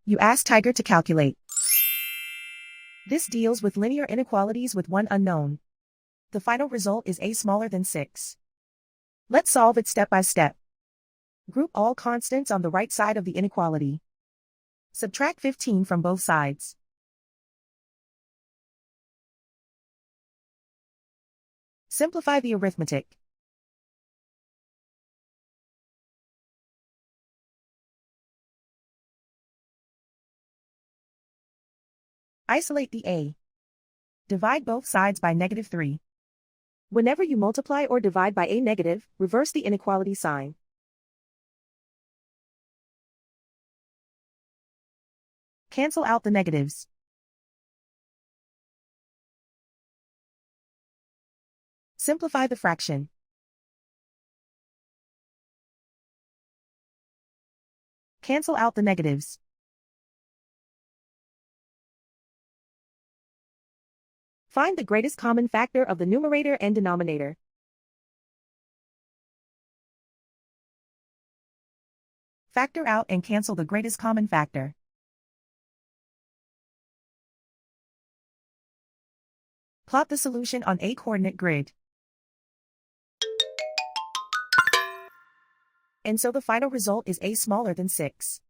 You ask Tiger to calculate. This deals with linear inequalities with one unknown. The final result is a smaller than 6. Let's solve it step by step. Group all constants on the right side of the inequality. Subtract 15 from both sides. Simplify the arithmetic. Isolate the a. Divide both sides by -3. Whenever you multiply or divide by a negative, reverse the inequality sign. Cancel out the negatives. Simplify the fraction. Cancel out the negatives. Find the greatest common factor of the numerator and denominator. Factor out and cancel the greatest common factor. Plot the solution on a coordinate grid. And so the final result is a smaller than 6.